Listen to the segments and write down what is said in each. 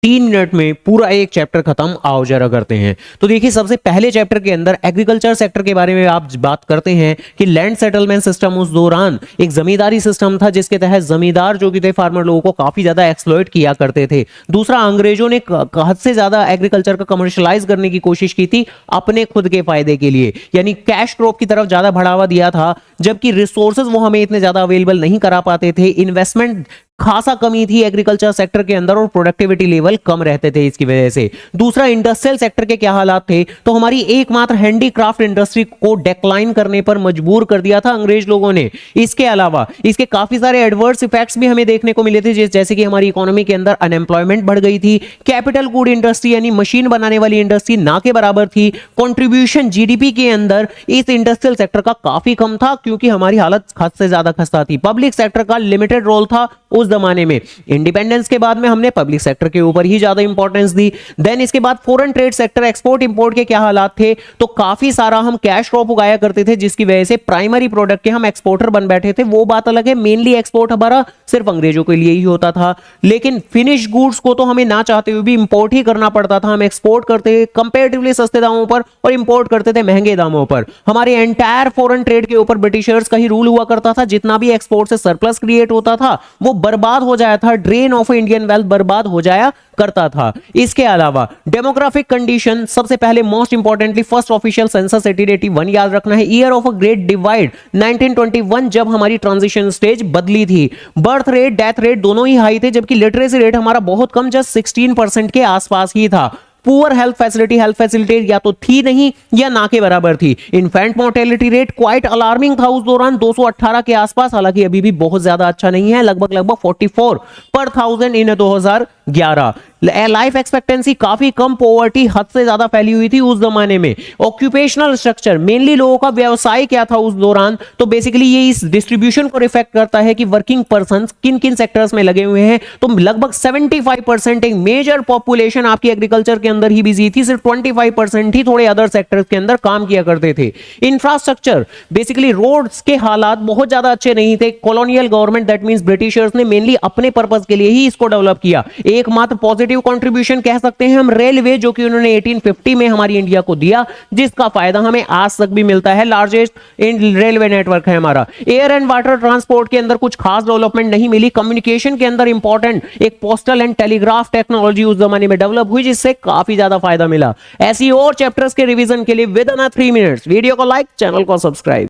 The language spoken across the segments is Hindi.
3 मिनट में पूरा एक चैप्टर खत्म, आओ जरा करते हैं। तो देखिए सबसे पहले चैप्टर के अंदर एग्रीकल्चर सेक्टर के बारे में आप बात करते हैं कि लैंड सेटलमेंट सिस्टम उस दौरान एक जमींदारी सिस्टम था जिसके तहत जमींदार जो कि थे फार्मर लोगों को काफी ज्यादा एक्सप्लॉइट किया करते थे। दूसरा, अंग्रेजों ने हद से ज्यादा एग्रीकल्चर को कमर्शियलाइज करने की कोशिश की थी अपने खुद के फायदे के लिए, यानी कैश क्रॉप की तरफ ज्यादा बढ़ावा दिया था, जबकि रिसोर्सेज वो हमें इतने ज्यादा अवेलेबल नहीं करा पाते थे। इन्वेस्टमेंट खासा कमी थी एग्रीकल्चर सेक्टर के अंदर और प्रोडक्टिविटी लेवल कम रहते थे इसकी वजह से। दूसरा, इंडस्ट्रियल सेक्टर के क्या हालात थे, तो हमारी एकमात्र हैंडीक्राफ्ट इंडस्ट्री को डेक्लाइन करने पर मजबूर कर दिया था अंग्रेज लोगों ने। इसके अलावा इसके काफी सारे एडवर्स इफेक्ट्स भी हमें देखने को मिले थे, जैसे कि हमारी इकोनॉमी के अंदर अनएम्प्लॉयमेंट बढ़ गई थी, कैपिटल गुड इंडस्ट्री यानी मशीन बनाने वाली इंडस्ट्री ना के बराबर थी, कंट्रीब्यूशन जीडीपी के अंदर इस इंडस्ट्रियल सेक्टर का काफी कम था क्योंकि हमारी हालत हद से ज्यादा खस्ता थी। पब्लिक सेक्टर का लिमिटेड रोल था उस जमाने में। इंडिपेंडेंस के बाद में हमने पब्लिक सेक्टर के ऊपर ही ज्यादा इंपॉर्टेंस दी। देन इसके बाद foreign trade sector, export import के क्या हालात थे, तो काफी सारा हम कैश क्रॉप उगाया करते थे जिसकी वजह से प्राइमरी प्रोडक्ट के हम एक्सपोर्टर बन बैठे थे। वो बात अलग है, मेनली एक्सपोर्ट हमारा सिर्फ अंग्रेजों के लिए ही होता था, लेकिन फिनिश गुड्स को तो हमें ना चाहते हुए भी इंपोर्ट ही करना पड़ता था। हम एक्सपोर्ट करते कंपैरेटिवली सस्ते दामों पर और इंपोर्ट करते थे महंगे दामों पर। हमारे एंटायर फॉरेन ट्रेड के ऊपर ब्रिटिशर्स का ही रूल हुआ करता था। जितना भी एक्सपोर्ट से सरप्लस क्रिएट होता था वो बर्बाद हो जाया था, ड्रेन ऑफ इंडियन वेल्थ बर्बाद हो जाया करता था। इसके अलावा डेमोग्राफिक कंडीशन, सबसे पहले most importantly first official census 1881 याद रखना है। Year of a great divide 1921 जब हमारी ट्रांजिशन स्टेज बदली थी। बर्थ रेट डेथ रेट दोनों ही हाई थे, जबकि लिटरेसी रेट हमारा बहुत कम, जस्ट 16% के आसपास ही था। पुअर हेल्थ फैसिलिटी या तो थी नहीं या ना के बराबर थी। Infant mortality rate quite alarming था उस दौरान, 218 के आसपास, हालांकि अभी भी बहुत ज्यादा अच्छा नहीं है, लगभग 44 पर 1000 इन 2011। लाइफ एक्सपेक्टेंसी काफी कम, पॉवर्टी हद से ज्यादा फैली हुई थी उस जमाने में। ऑक्यूपेशनल स्ट्रक्चर, मेनली लोगों का व्यवसाय क्या था उस दौरान, तो बेसिकली ये इस डिस्ट्रीब्यूशन को रिफ्लेक्ट करता है कि वर्किंग पर्सन किन किन सेक्टर्स में लगे हुए हैं। तो लगभग 75% एक मेजर पॉपुलेशन आपकी एग्रीकल्चर के अंदर ही बिजी थी, सिर्फ 25% ही थोड़े अदर सेक्टर्स के अंदर काम किया करते थे। इंफ्रास्ट्रक्चर, बेसिकली रोड्स के हालात बहुत ज्यादा अच्छे नहीं थे। Colonial government that means Britishers ने मेनली अपने पर्पस के लिए ही इसको डेवलप किया। एकमात्र पॉजिटिव कंट्रीब्यूशन कह सकते हैं हम रेलवे, जो कि उन्होंने 1850 में हमारी इंडिया को दिया, जिसका फायदा हमें आज तक भी मिलता है। लार्जेस्ट रेलवे नेटवर्क है हमारा। एयर एंड वाटर ट्रांसपोर्ट के अंदर कुछ खास डेवलपमेंट नहीं मिली। कम्युनिकेशन के अंदर इंपॉर्टेंट एक पोस्टल एंड टेलीग्राफ टेक्नोलॉजी उस जमाने में डेवलप हुई, जिससे काफी ज्यादा फायदा मिला। ऐसी और चैप्टर्स के रिवीजन के लिए विद इन 3 मिनट्स वीडियो को लाइक, चैनल को सब्सक्राइब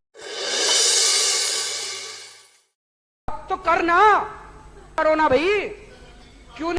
तो करना, करो ना भाई।